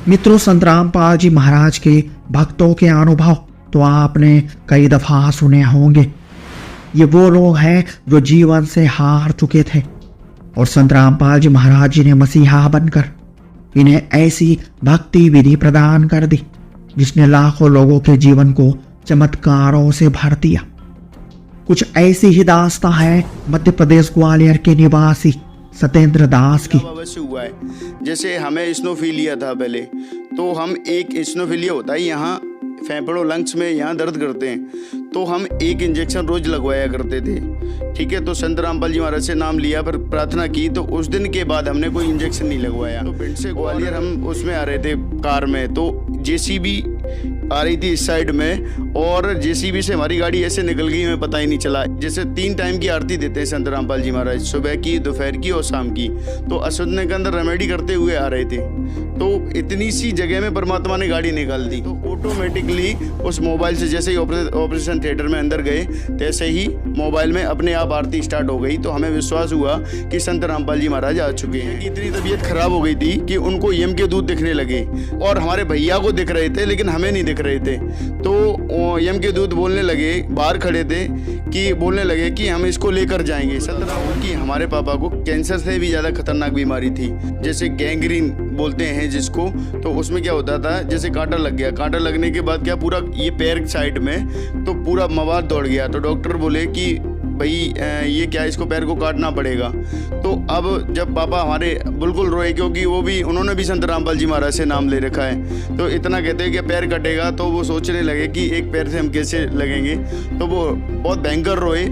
मित्रों, संत रामपाल जी महाराज के भक्तों के अनुभव तो आपने कई दफा सुने होंगे। ये वो लोग हैं जो जीवन से हार चुके थे और संत रामपाल जी महाराज जी ने मसीहा बनकर इन्हें ऐसी भक्ति विधि प्रदान कर दी जिसने लाखों लोगों के जीवन को चमत्कारों से भर दिया। कुछ ऐसी ही दास्तां है मध्य प्रदेश ग्वालियर के निवासी सत्येंद्र दास की। अवश्य हुआ है। जैसे हमें स्नोफीलिया था पहले, तो हम एक स्नोफीलिया होता है यहाँ फेफड़ों लंग्स में यहाँ दर्द करते हैं, तो हम एक इंजेक्शन रोज लगवाया करते थे। ठीक है, तो संत रामपाल जी महाराज से नाम लिया, पर प्रार्थना की, तो उस दिन के बाद हमने कोई इंजेक्शन नहीं लगवाया। तो पिंड से ग्वालियर हम उसमें आ रहे थे कार में, तो जेसीबी आ रही थी इस साइड में और जेसीबी से हमारी गाड़ी ऐसे निकल गई, हमें पता ही नहीं चला। जैसे 3 टाइम की आरती देते हैं संत रामपाल जी महाराज, सुबह की, दोपहर की और शाम की। तो अशुद्धने के अंदर रेमेडी करते हुए आ रहे थे, तो इतनी सी जगह में परमात्मा ने गाड़ी निकाल दी। तो ऑटोमेटिकली उस मोबाइल से जैसे ही ऑपरेशन थिएटर में अंदर गए, तैसे ही मोबाइल में अपने आप आरती स्टार्ट हो गई। तो हमें विश्वास हुआ कि संत रामपाल जी महाराज आ चुके हैं। इतनी तबीयत खराब हो गई थी कि उनको यम के दूत दिखने लगे और हमारे भैया को दिख रहे थे लेकिन हमें नहीं दिख रहे थे। तो यम के दूत बोलने लगे, बाहर खड़े थे, कि बोलने लगे कि हम इसको लेकर जाएंगे। संत राम की हमारे पापा को कैंसर से भी ज़्यादा खतरनाक बीमारी थी, जैसे गैंग्रीन बोलते हैं जिसको। तो उसमें क्या होता था, जैसे कांटा लग गया, कांटा लगने के बाद क्या पूरा ये पैर साइड में तो पूरा मवाद दौड़ गया। तो डॉक्टर बोले कि भाई ये क्या, इसको पैर को काटना पड़ेगा। तो अब जब पापा हमारे बिल्कुल रोए, क्योंकि उन्होंने भी संत रामपाल जी महाराज से नाम ले रखा है, तो इतना कहते हैं कि पैर कटेगा, तो वो सोचने लगे कि एक पैर से हम कैसे लगेंगे। तो वो बहुत भयंकर रोए।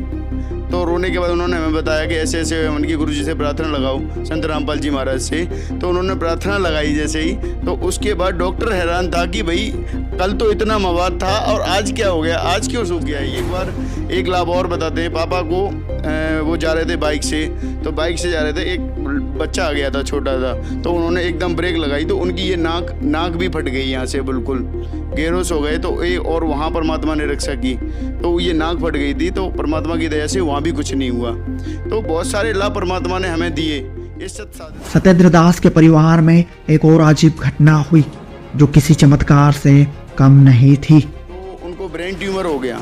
तो रोने के बाद उन्होंने हमें बताया कि ऐसे ऐसे उनकी गुरु जी से प्रार्थना लगाओ, संत रामपाल जी महाराज से। तो उन्होंने प्रार्थना लगाई जैसे ही, तो उसके बाद डॉक्टर हैरान था कि भाई कल तो इतना मवाद था और आज क्या हो गया, आज क्यों सूख गया। एक बार एक लाभ और बताते हैं। पापा को वो जा रहे थे बाइक से, तो बाइक से जा रहे थे, एक बच्चा आ गया था छोटा सा, तो उन्होंने एकदम ब्रेक लगाई, तो उनकी ये नाक भी फट गई यहाँ से, बिल्कुल गेरोस हो गए। तो और वहाँ परमात्मा ने रक्षा की, तो ये नाक फट गई थी, तो परमात्मा की दया से वहाँ भी कुछ नहीं हुआ। तो बहुत सारे लाभ परमात्मा ने हमें दिए। सत्येंद्र दास के परिवार में एक और अजीब घटना हुई जो किसी चमत्कार से कम नहीं थी। तो उनको ब्रेन ट्यूमर हो गया।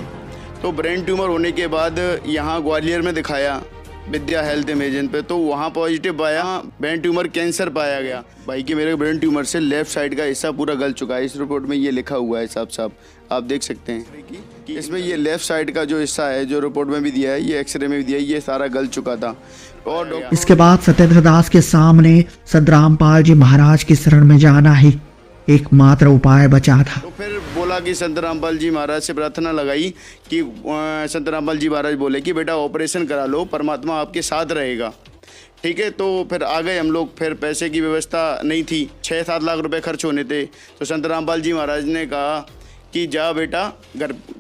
तो ब्रेन ट्यूमर होने के बाद यहाँ ग्वालियर में दिखाया विद्या हेल्थ इमेजिन पे, तो वहाँ पॉजिटिव पाया, ब्रेन ट्यूमर कैंसर पाया गया। भाई कि मेरे ब्रेन ट्यूमर से लेफ्ट साइड का हिस्सा पूरा गल चुका है। इस रिपोर्ट में ये लिखा हुआ है साफ साफ, आप देख सकते हैं कि इसमें ये लेफ्ट साइड का जो हिस्सा है, जो रिपोर्ट में भी दिया है, ये एक्सरे में भी दिया है, ये सारा गल चुका था। और इसके बाद सत्येंद्र दास के सामने संत रामपाल जी महाराज की शरण में जाना ही एकमात्र उपाय बचा था। तो फिर बोला कि संत रामपाल जी महाराज से प्रार्थना लगाई कि संत रामपाल जी महाराज बोले कि बेटा ऑपरेशन करा लो, परमात्मा आपके साथ रहेगा। ठीक है, तो फिर आ गए हम लोग। फिर पैसे की व्यवस्था नहीं थी, 6-7 लाख रुपए खर्च होने थे। तो संत रामपाल जी महाराज ने कहा कि जा बेटा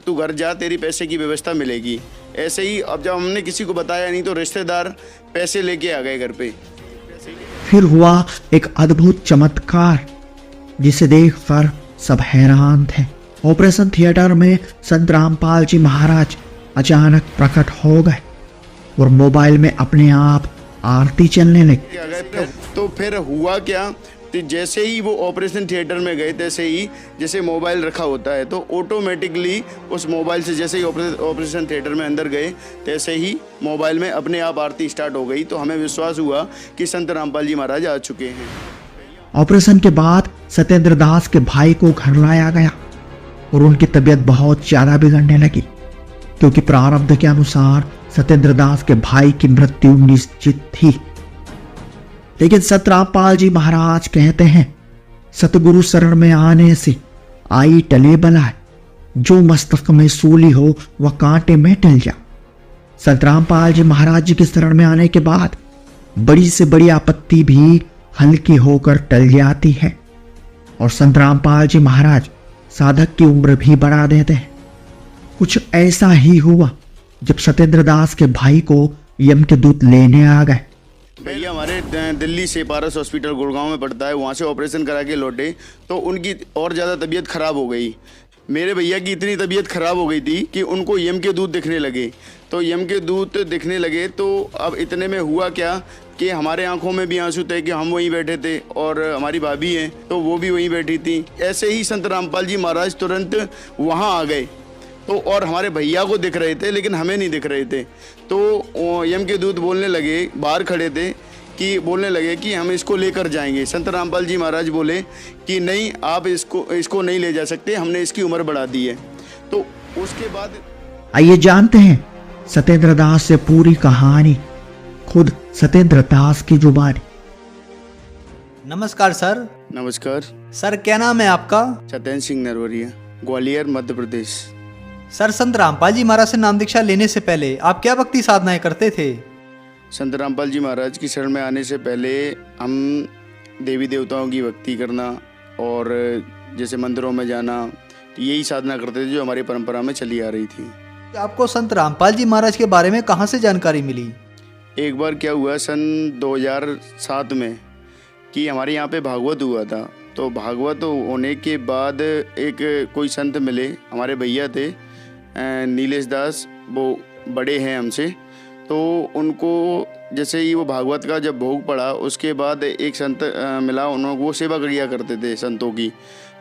तू घर जा, तेरी पैसे की व्यवस्था मिलेगी। ऐसे ही अब जब हमने किसी को बताया नहीं, तो रिश्तेदार पैसे लेके आ गए घर पे। फिर हुआ एक अद्भुत चमत्कार जिसे देखकर सब हैरान थे। ऑपरेशन थिएटर में संत रामपाल जी महाराज अचानक प्रकट हो गए और मोबाइल में अपने आप आरती चलने लगी। तो फिर हुआ क्या, तो जैसे ही वो ऑपरेशन थिएटर में गए, तैसे ही जैसे मोबाइल रखा होता है, तो ऑटोमेटिकली उस मोबाइल से जैसे ही ऑपरेशन थिएटर में अंदर गए, तैसे ही मोबाइल में अपने आप आरती स्टार्ट हो गई। तो हमें विश्वास हुआ कि संत रामपाल जी महाराज आ चुके हैं। ऑपरेशन के बाद सत्येंद्र दास के भाई को घर लाया गया और उनकी तबीयत बहुत ज्यादा बिगड़ने लगी, क्योंकि प्रारब्ध के अनुसार सत्येंद्र दास के भाई की मृत्यु निश्चित थी। लेकिन संत रामपाल जी महाराज कहते हैं, सतगुरु शरण में आने से आई टले बलाए, जो मस्तक में सूली हो वह कांटे में टल जा। संत रामपाल जी महाराज जी की शरण में आने के बाद बड़ी से बड़ी आपत्ति भी हल्की होकर टल जाती है और संत रामपाल जी महाराज साधक की उम्र भी बढ़ा देते हैं। कुछ ऐसा ही हुआ जब सत्येंद्र दास के भाई को यम के दूत लेने आ गए। भैया हमारे दिल्ली से पारस हॉस्पिटल गुड़गांव में पड़ता है, वहाँ से ऑपरेशन करा के लौटे, तो उनकी और ज़्यादा तबीयत खराब हो गई। मेरे भैया की इतनी तबीयत ख़राब हो गई थी कि उनको यम के दूत दिखने लगे। तो यम के दूत दिखने लगे तो अब इतने में हुआ क्या कि हमारे आंखों में भी आंसू थे कि हम वहीं बैठे थे और हमारी भाभी हैं तो वो भी वहीं बैठी थी। ऐसे ही संत रामपाल जी महाराज तुरंत वहाँ आ गए तो और हमारे भैया को दिख रहे थे लेकिन हमें नहीं दिख रहे थे। तो यम के दूत बोलने लगे, बाहर खड़े थे कि बोलने लगे कि हम इसको लेकर जाएंगे। संत रामपाल जी महाराज बोले कि नहीं, आप इसको नहीं ले जा सकते, हमने इसकी उम्र बढ़ा दी है। तो उसके बाद आइए जानते हैं सत्येंद्र दास से पूरी कहानी, खुद सत्येंद्र दास की जुबानी। नमस्कार सर। नमस्कार। सर क्या नाम है आपका? सत्येंद्र सिंह नरवरिया, ग्वालियर मध्य प्रदेश। सर संत रामपाल जी महाराज से नाम दीक्षा लेने से पहले आप क्या भक्ति साधनाएं करते थे? संत रामपाल जी महाराज की शरण में आने से पहले हम देवी देवताओं की भक्ति करना और जैसे मंदिरों में जाना, यही साधना करते थे जो हमारी परंपरा में चली आ रही थी। आपको संत रामपाल जी महाराज के बारे में कहाँ से जानकारी मिली? एक बार क्या हुआ सन 2007 में कि हमारे यहाँ पे भागवत हुआ था। तो भागवत होने के बाद एक कोई संत मिले, हमारे भैया थे नीलेश दास, वो बड़े हैं हमसे। तो उनको जैसे ही वो भागवत का जब भोग पड़ा उसके बाद एक संत मिला, उन्होंने वो सेवा किया करते थे संतों की।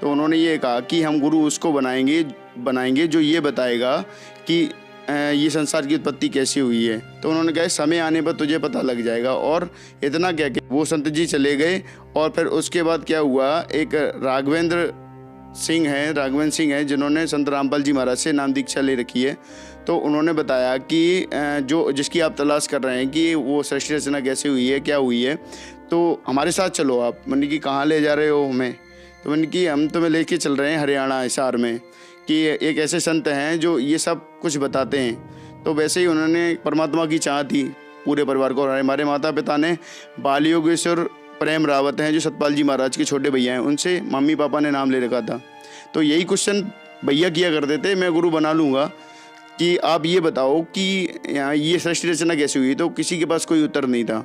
तो उन्होंने ये कहा कि हम गुरु उसको बनाएंगे जो ये बताएगा कि ये संसार की उत्पत्ति कैसी हुई है। तो उन्होंने कहा समय आने पर तुझे पता लग जाएगा। और इतना क्या कि वो संत जी चले गए। और फिर उसके बाद क्या हुआ, एक राघवेंद्र सिंह है जिन्होंने संत रामपाल जी महाराज से नाम दीक्षा ले रखी है। तो उन्होंने बताया कि जो जिसकी आप तलाश कर रहे हैं कि वो सृष्टि रचना कैसे हुई है, क्या हुई है, तो हमारे साथ चलो आप। मैंने कि कहाँ ले जा रहे हो हमें? तो मैंने कि हम तुम्हें लेके चल रहे हैं हरियाणा हिसार में, कि एक ऐसे संत हैं जो ये सब कुछ बताते हैं। तो वैसे ही उन्होंने परमात्मा की चाह थी पूरे परिवार को। और हमारे माता पिता ने बाल योगेश्वर प्रेम रावत हैं जो सतपाल जी महाराज के छोटे भैया हैं, उनसे मम्मी पापा ने नाम ले रखा था। तो यही क्वेश्चन भैया किया करते थे, मैं गुरु बना लूँगा कि आप ये बताओ कि यहाँ ये सृष्टि रचना कैसे हुई। तो किसी के पास कोई उत्तर नहीं था।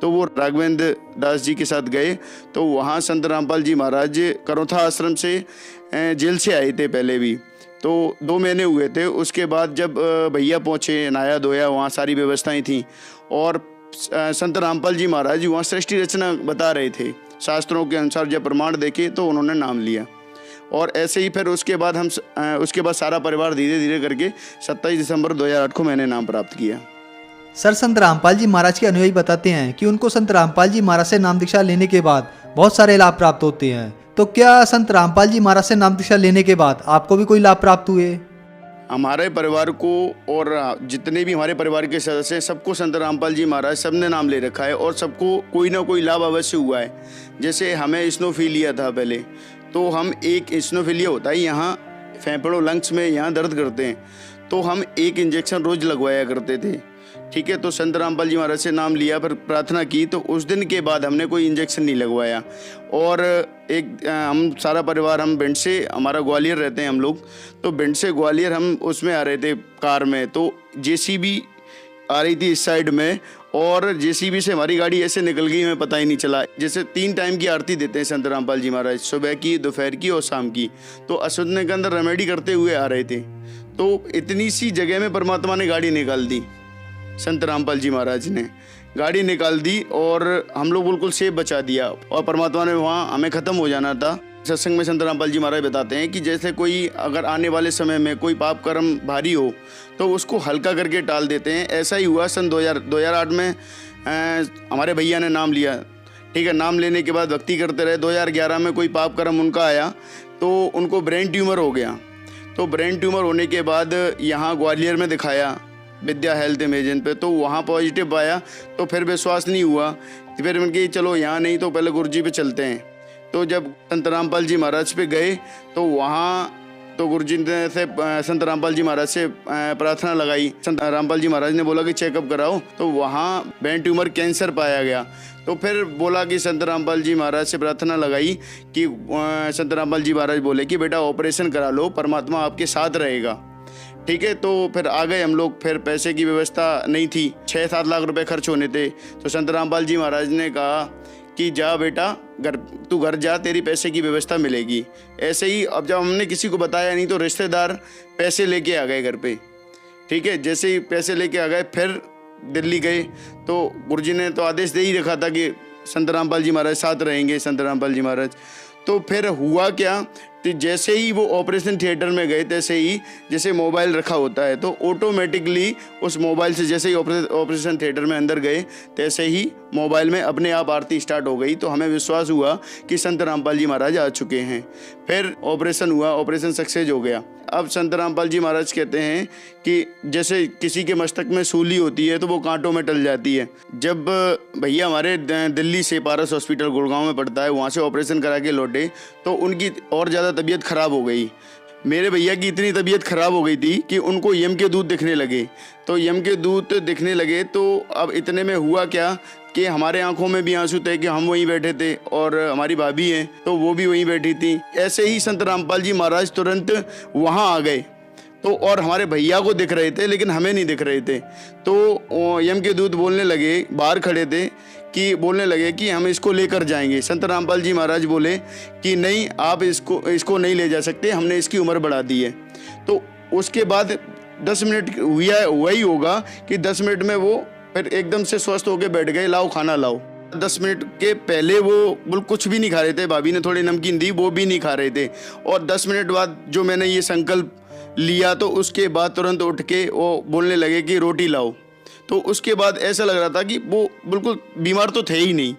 तो वो राघवेंद्र दास जी के साथ गए। तो वहाँ संत रामपाल जी महाराज करोथा आश्रम से जेल से आए थे पहले भी। तो 2 महीने हुए थे। उसके बाद जब भैया पहुँचे, नहाया धोया, वहाँ सारी व्यवस्थाएं थी और संत रामपाल जी महाराज वहाँ सृष्टि रचना बता रहे थे। शास्त्रों के अनुसार जब प्रमाण देखे तो उन्होंने नाम लिया। और ऐसे ही फिर उसके बाद सारा परिवार धीरे धीरे करके 27 दिसंबर 2008 को मैंने नाम प्राप्त किया। सर संत रामपाल जी महाराज के अनुयायी बताते हैं कि उनको संत रामपाल जी महाराज से नाम दीक्षा लेने के बाद बहुत सारे लाभ प्राप्त होते हैं। तो क्या संत रामपाल जी महाराज से नाम दीक्षा लेने के बाद आपको भी कोई लाभ प्राप्त हुए? हमारे परिवार को और जितने भी हमारे परिवार के सदस्य हैं सबको संत रामपाल जी महाराज सबने नाम ले रखा है और सबको कोई ना कोई लाभ अवश्य हुआ है। जैसे हमें स्नोफीलिया था पहले, तो हम एक स्नोफीलिया होता है यहाँ फेफड़ों लंग्स में यहाँ दर्द करते हैं, तो हम एक इंजेक्शन रोज लगवाया करते थे। ठीक है, तो संत रामपाल जी महाराज से नाम लिया, फिर प्रार्थना की, तो उस दिन के बाद हमने कोई इंजेक्शन नहीं लगवाया। और हम सारा परिवार, हम भिंड से, हमारा ग्वालियर रहते हैं हम लोग, तो भिंड से ग्वालियर हम उसमें आ रहे थे कार में, तो जेसीबी आ रही थी इस साइड में और जेसीबी से हमारी गाड़ी ऐसे निकल गई, हमें पता ही नहीं चला। जैसे 3 टाइम की आरती देते हैं संत रामपाल जी महाराज, सुबह की, दोपहर की और शाम की। तो अशुद्ध के अंदर रेमेडी करते हुए आ रहे थे, तो इतनी सी जगह में परमात्मा ने गाड़ी निकाल दी। संत रामपाल जी महाराज ने गाड़ी निकाल दी और हम लोग बिल्कुल सेफ बचा दिया। और परमात्मा ने वहाँ हमें ख़त्म हो जाना था। सत्संग में संत रामपाल जी महाराज बताते हैं कि जैसे कोई अगर आने वाले समय में कोई पाप कर्म भारी हो तो उसको हल्का करके टाल देते हैं। ऐसा ही हुआ सन 2008 में हमारे भैया ने नाम लिया। ठीक है, नाम लेने के बाद भक्ति करते रहे। 2011 में कोई पाप कर्म उनका आया तो उनको ब्रेन ट्यूमर हो गया। तो ब्रेन ट्यूमर होने के बाद यहाँ ग्वालियर में दिखाया विद्या हेल्थ इमेजिन पे, तो वहाँ पॉजिटिव आया। तो फिर विश्वास नहीं हुआ, तो फिर मैंने कहा चलो यहाँ नहीं तो पहले गुरुजी पे चलते हैं। तो जब संत रामपाल जी महाराज पे गए तो वहाँ तो गुरुजी ने से संत रामपाल जी महाराज से प्रार्थना लगाई। संत रामपाल जी महाराज ने बोला कि चेकअप कराओ, तो वहाँ ब्रेन ट्यूमर कैंसर पाया गया। तो फिर बोला कि संत रामपाल जी महाराज से प्रार्थना लगाई कि संत रामपाल जी महाराज बोले कि बेटा ऑपरेशन करा लो, परमात्मा आपके साथ रहेगा। ठीक है, तो फिर आ गए हम लोग। फिर पैसे की व्यवस्था नहीं थी, 6-7 लाख रुपए खर्च होने थे। तो संत रामपाल जी महाराज ने कहा कि जा बेटा घर तू घर जा, तेरी पैसे की व्यवस्था मिलेगी। ऐसे ही अब जब हमने किसी को बताया नहीं तो रिश्तेदार पैसे लेके आ गए घर पे, ठीक है। जैसे ही पैसे लेके आ गए फिर दिल्ली गए, तो गुरुजी ने तो आदेश दे ही रखा था कि संत रामपाल जी महाराज साथ रहेंगे, संत रामपाल जी महाराज। तो फिर हुआ क्या कि जैसे ही वो ऑपरेशन थिएटर में गए, तैसे ही जैसे मोबाइल रखा होता है तो ऑटोमेटिकली उस मोबाइल से जैसे ही ऑपरेशन थिएटर में अंदर गए, तैसे ही मोबाइल में अपने आप आरती स्टार्ट हो गई। तो हमें विश्वास हुआ कि संत रामपाल जी महाराज आ चुके हैं। फिर ऑपरेशन हुआ, ऑपरेशन सक्सेस हो गया। अब संत रामपाल जी महाराज कहते हैं कि जैसे किसी के मस्तक में सूली होती है तो वो कांटों में टल जाती है। जब भैया हमारे दिल्ली से पारस हॉस्पिटल गुड़गांव में पड़ता है, वहाँ से ऑपरेशन करा के लौटे तो उनकी और ज़्यादा तबीयत खराब हो गई। मेरे भैया की इतनी तबीयत खराब हो गई थी कि उनको यम के दूत दिखने लगे। तो यम के दूत दिखने लगे तो अब इतने में हुआ क्या कि हमारे आंखों में भी आंसू थे कि हम वहीं बैठे थे और हमारी भाभी हैं तो वो भी वहीं बैठी थी। ऐसे ही संत रामपाल जी महाराज तुरंत वहाँ आ गए तो और हमारे भैया को दिख रहे थे लेकिन हमें नहीं दिख रहे थे। तो यम के दूत बोलने लगे, बाहर खड़े थे कि बोलने लगे कि हम इसको लेकर जाएंगे। संत रामपाल जी महाराज बोले कि नहीं, आप इसको नहीं ले जा सकते, हमने इसकी उम्र बढ़ा दी है। तो उसके बाद 10 मिनट हुआ ही होगा कि 10 मिनट में वो फिर एकदम से स्वस्थ होकर बैठ गए, लाओ खाना लाओ। 10 मिनट के पहले वो बिल्कुल कुछ भी नहीं खा रहे थे, भाभी ने थोड़ी नमकीन दी, वो भी नहीं खा रहे थे। और 10 मिनट बाद जो मैंने ये संकल्प लिया तो उसके बाद तुरंत उठ के वो बोलने लगे कि रोटी लाओ। तो उसके बाद ऐसा लग रहा था कि वो बिल्कुल बीमार तो थे ही नहीं।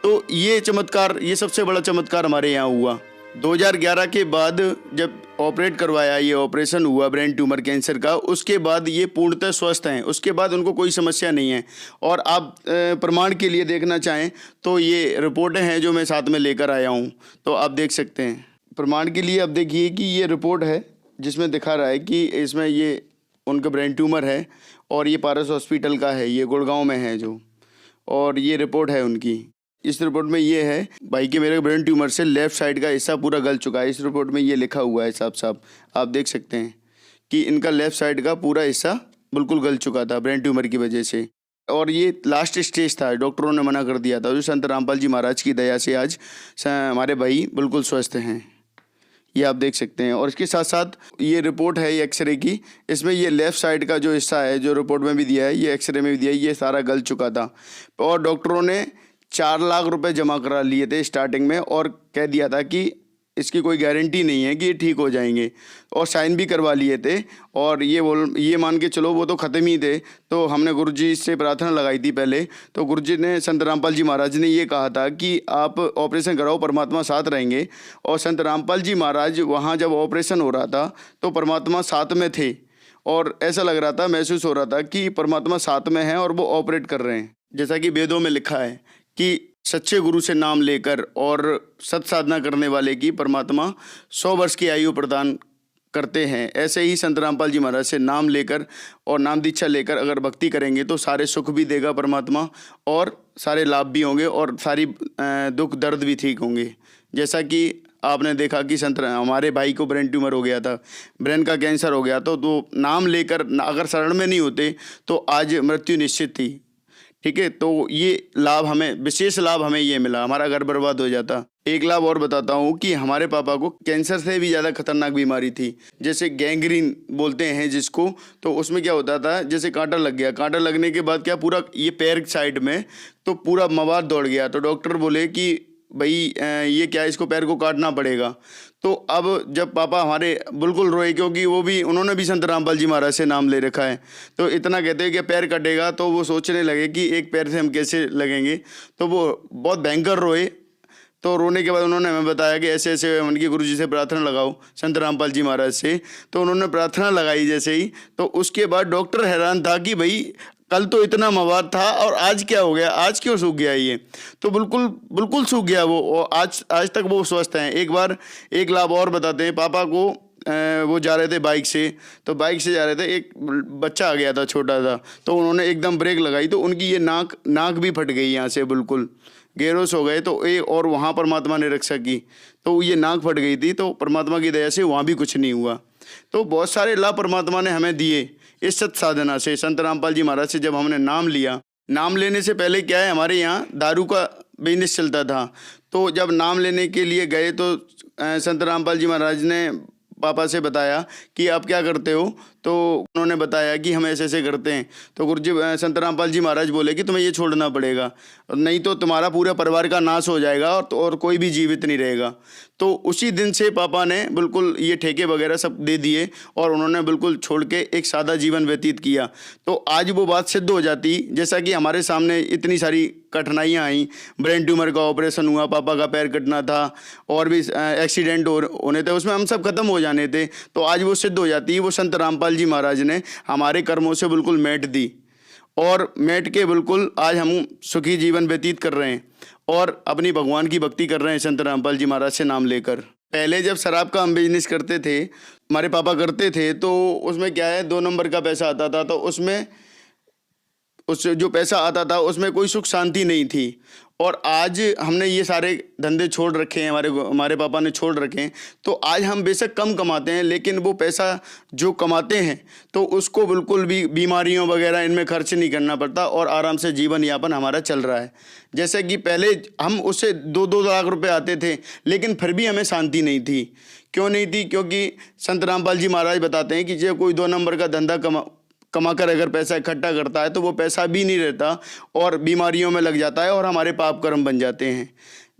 तो ये चमत्कार, ये सबसे बड़ा चमत्कार हमारे यहाँ हुआ। 2011 के बाद जब ऑपरेट करवाया, ये ऑपरेशन हुआ ब्रेन ट्यूमर कैंसर का, उसके बाद ये पूर्णतः स्वस्थ हैं। उसके बाद उनको कोई समस्या नहीं है। और आप प्रमाण के लिए देखना चाहें तो ये रिपोर्टें हैं जो मैं साथ में लेकर आया हूँ, तो आप देख सकते हैं। प्रमाण के लिए आप देखिए कि ये रिपोर्ट है जिसमें दिखा रहा है कि इसमें ये उनका ब्रेन ट्यूमर है और ये पारस हॉस्पिटल का है, ये गुड़गांव में है जो, और ये रिपोर्ट है उनकी। इस रिपोर्ट में ये है भाई कि मेरे ब्रेन ट्यूमर से लेफ़्ट साइड का हिस्सा पूरा गल चुका है। इस रिपोर्ट में ये लिखा हुआ है साफ साफ, आप देख सकते हैं कि इनका लेफ़्ट साइड का पूरा हिस्सा बिल्कुल गल चुका था ब्रेन ट्यूमर की वजह से। और ये लास्ट स्टेज था, डॉक्टरों ने मना कर दिया था। जो संत रामपाल जी महाराज की दया से आज हमारे भाई बिल्कुल स्वस्थ हैं, ये आप देख सकते हैं। और इसके साथ साथ ये रिपोर्ट है ये एक्सरे की, इसमें ये लेफ़्ट साइड का जो हिस्सा है जो रिपोर्ट में भी दिया है, ये एक्सरे में भी दिया है, ये सारा गल चुका था। और डॉक्टरों ने 4 लाख रुपए जमा करा लिए थे स्टार्टिंग में और कह दिया था कि इसकी कोई गारंटी नहीं है कि ये ठीक हो जाएंगे, और साइन भी करवा लिए थे। और ये मान के चलो वो तो ख़त्म ही थे। तो हमने गुरुजी से प्रार्थना लगाई थी पहले, तो गुरुजी ने, संत रामपाल जी महाराज ने ये कहा था कि आप ऑपरेशन कराओ, परमात्मा साथ रहेंगे। और संत रामपाल जी महाराज वहाँ जब ऑपरेशन हो रहा था तो परमात्मा साथ में थे और ऐसा लग रहा था, महसूस हो रहा था कि परमात्मा साथ में है और वो ऑपरेट कर रहे हैं। जैसा कि वेदों में लिखा है कि सच्चे गुरु से नाम लेकर और सत साधना करने वाले की परमात्मा 100 वर्ष की आयु प्रदान करते हैं। ऐसे ही संत रामपाल जी महाराज से नाम लेकर और नाम दीक्षा लेकर अगर भक्ति करेंगे तो सारे सुख भी देगा परमात्मा और सारे लाभ भी होंगे और सारी दुख दर्द भी ठीक होंगे। जैसा कि आपने देखा कि हमारे भाई को ब्रेन ट्यूमर हो गया था, ब्रेन का कैंसर हो गया, तो नाम लेकर अगर शरण में नहीं होते तो आज मृत्यु निश्चित थी। ठीक है, तो ये लाभ हमें, विशेष लाभ हमें ये मिला, हमारा घर बर्बाद हो जाता। एक लाभ और बताता हूँ कि हमारे पापा को कैंसर से भी ज़्यादा खतरनाक बीमारी थी, जैसे गैंग्रीन बोलते हैं जिसको। तो उसमें क्या होता था, जैसे कांटा लग गया, कांटा लगने के बाद क्या पूरा ये पैर साइड में तो पूरा मवाद दौड़ गया। तो डॉक्टर बोले कि भाई ये क्या, इसको पैर को काटना पड़ेगा। तो अब जब पापा हमारे बिल्कुल रोए, क्योंकि उन्होंने भी संत रामपाल जी महाराज से नाम ले रखा है, तो इतना कहते हैं कि पैर कटेगा, तो वो सोचने लगे कि एक पैर से हम कैसे लगेंगे। तो वो बहुत भयंकर रोए। तो रोने के बाद उन्होंने हमें बताया कि ऐसे ऐसे उनकी गुरुजी से प्रार्थना लगाओ, संत रामपाल जी महाराज से। तो उन्होंने प्रार्थना लगाई जैसे ही, तो उसके बाद डॉक्टर हैरान था कि भाई कल तो इतना मवाद था और आज क्या हो गया, आज क्यों सूख गया ये। तो बिल्कुल सूख गया वो, और आज तक वो स्वस्थ हैं। एक बार एक लाभ और बताते हैं। पापा को वो जा रहे थे बाइक से, तो बाइक से जा रहे थे, एक बच्चा आ गया था छोटा सा, तो उन्होंने एकदम ब्रेक लगाई तो उनकी ये नाक भी फट गई, यहाँ से बिल्कुल गेरोस हो गए। तो और वहाँ परमात्मा ने रक्षा की, तो ये नाक फट गई थी, तो परमात्मा की दया से वहाँ भी कुछ नहीं हुआ। तो बहुत सारे लाभ परमात्मा ने हमें दिए इस सत साधना से। संत रामपाल जी महाराज से जब हमने नाम लिया, नाम लेने से पहले क्या है, हमारे यहाँ दारू का बिजनेस चलता था। तो जब नाम लेने के लिए गए तो संत रामपाल जी महाराज ने पापा से बताया कि आप क्या करते हो, तो उन्होंने बताया कि हम ऐसे ऐसे करते हैं। तो गुरुजी संत रामपाल जी महाराज बोले कि तुम्हें ये छोड़ना पड़ेगा, नहीं तो तुम्हारा पूरा परिवार का नाश हो जाएगा और कोई भी जीवित नहीं रहेगा। तो उसी दिन से पापा ने बिल्कुल ये ठेके वगैरह सब दे दिए और उन्होंने बिल्कुल छोड़ के एक सादा जीवन व्यतीत किया। तो आज वो बात सिद्ध हो जाती, जैसा कि हमारे सामने इतनी सारी कठिनाइयाँ आई, ब्रेन ट्यूमर का ऑपरेशन हुआ, पापा का पैर कटना था और भी एक्सीडेंट होने थे, उसमें हम सब खत्म हो जाने थे। तो आज वो सिद्ध हो जाती, वो संत रामपाल जी महाराज ने हमारे कर्मों से बिल्कुल मेट दी और मेट के बिल्कुल आज हम सुखी जीवन व्यतीत कर रहे हैं और अपनी भगवान की भक्ति कर रहे हैं संत रामपाल जी महाराज से नाम लेकर। पहले जब शराब का हम बिजनेस करते थे, हमारे पापा करते थे, तो उसमें क्या है 2 नंबर का पैसा आता था, तो उसमें जो पैसा आता था उसमें कोई सुख शांति नहीं थी। और आज हमने ये सारे धंधे छोड़ रखे हैं, हमारे पापा ने छोड़ रखे हैं। तो आज हम बेशक कम कमाते हैं, लेकिन वो पैसा जो कमाते हैं तो उसको बिल्कुल भी बीमारियों वगैरह इनमें खर्च नहीं करना पड़ता और आराम से जीवन यापन हमारा चल रहा है। जैसे कि पहले हम उससे 2-2 लाख रुपए आते थे, लेकिन फिर भी हमें शांति नहीं थी। क्यों नहीं थी? क्योंकि संत रामपाल जी महाराज बताते हैं कि जो कोई 2 नंबर का धंधा कमाकर अगर पैसा इकट्ठा करता है तो वो पैसा भी नहीं रहता और बीमारियों में लग जाता है और हमारे पाप कर्म बन जाते हैं।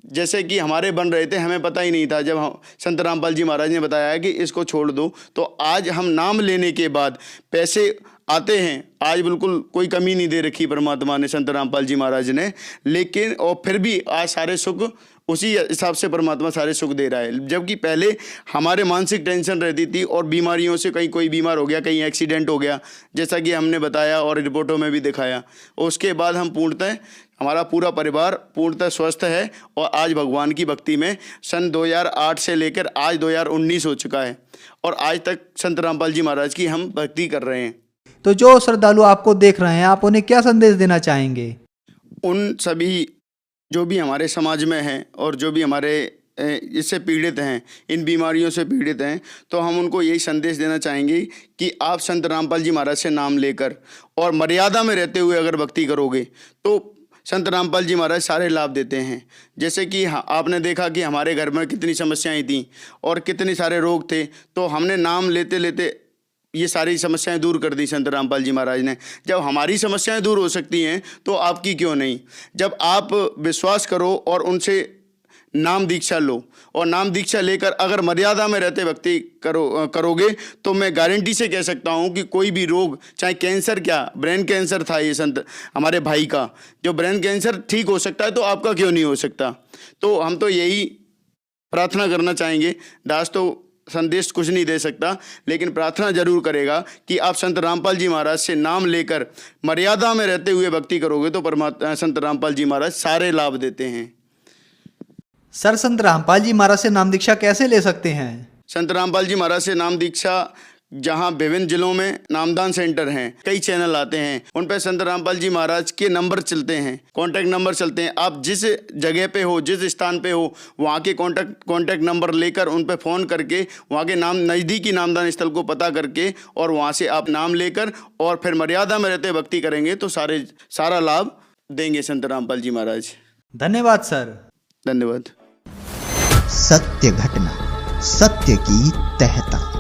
जैसे कि हमारे बन रहे थे, हमें पता ही नहीं था। जब हम संत रामपाल जी महाराज ने बताया है कि इसको छोड़ दो, तो आज हम नाम लेने के बाद पैसे आते हैं। आज बिल्कुल कोई कमी नहीं दे रखी परमात्मा ने, संत रामपाल जी महाराज ने, लेकिन और फिर भी आज सारे सुख उसी हिसाब से परमात्मा सारे सुख दे रहा है। जबकि पहले हमारे मानसिक टेंशन रहती थी और बीमारियों से कहीं कोई बीमार हो गया, कहीं एक्सीडेंट हो गया, जैसा कि हमने बताया और रिपोर्टों में भी दिखाया। उसके बाद हम पूर्णतः, हमारा पूरा परिवार पूर्णतः स्वस्थ है और आज भगवान की भक्ति में सन 2008 से लेकर आज 2019 हो चुका है और आज तक संत रामपाल जी महाराज की हम भक्ति कर रहे हैं। तो जो श्रद्धालु आपको देख रहे हैं, आप उन्हें क्या संदेश देना चाहेंगे? उन सभी जो भी हमारे समाज में हैं और जो भी हमारे इससे पीड़ित हैं, इन बीमारियों से पीड़ित हैं, तो हम उनको यही संदेश देना चाहेंगे कि आप संत रामपाल जी महाराज से नाम लेकर और मर्यादा में रहते हुए अगर भक्ति करोगे तो संत रामपाल जी महाराज सारे लाभ देते हैं। जैसे कि आपने देखा कि हमारे घर में कितनी समस्याएं थीं और कितने सारे रोग थे, तो हमने नाम लेते लेते ये सारी समस्याएं दूर कर दी संत रामपाल जी महाराज ने। जब हमारी समस्याएं दूर हो सकती हैं तो आपकी क्यों नहीं? जब आप विश्वास करो और उनसे नाम दीक्षा लो और नाम दीक्षा लेकर अगर मर्यादा में रहते भक्ति करोगे तो मैं गारंटी से कह सकता हूं कि कोई भी रोग, चाहे कैंसर, क्या ब्रेन कैंसर था ये संत हमारे भाई का, जो ब्रेन कैंसर ठीक हो सकता है तो आपका क्यों नहीं हो सकता? तो हम तो यही प्रार्थना करना चाहेंगे। दास तो संदेश कुछ नहीं दे सकता, लेकिन प्रार्थना जरूर करेगा कि आप संत रामपाल जी महाराज से नाम लेकर मर्यादा में रहते हुए भक्ति करोगे तो परमात्मा संत रामपाल जी महाराज सारे लाभ देते हैं। सर, संत रामपाल जी महाराज से नाम दीक्षा कैसे ले सकते हैं? संत रामपाल जी महाराज से नाम दीक्षा, जहां विभिन्न जिलों में नामदान सेंटर हैं, कई चैनल आते हैं, उन पर संत रामपाल जी महाराज के नंबर चलते हैं, कॉन्टैक्ट नंबर चलते हैं। आप जिस जगह पे हो, जिस स्थान पे हो, वहाँ के कॉन्टैक्ट नंबर लेकर उन पर फ़ोन करके वहाँ के नज़दीकी नामदान स्थल को पता करके और वहाँ से आप नाम लेकर और फिर मर्यादा में रहते भक्ति करेंगे तो सारा लाभ देंगे संत रामपाल जी महाराज। धन्यवाद सर। धन्यवाद। सत्य घटना, सत्य की तहता।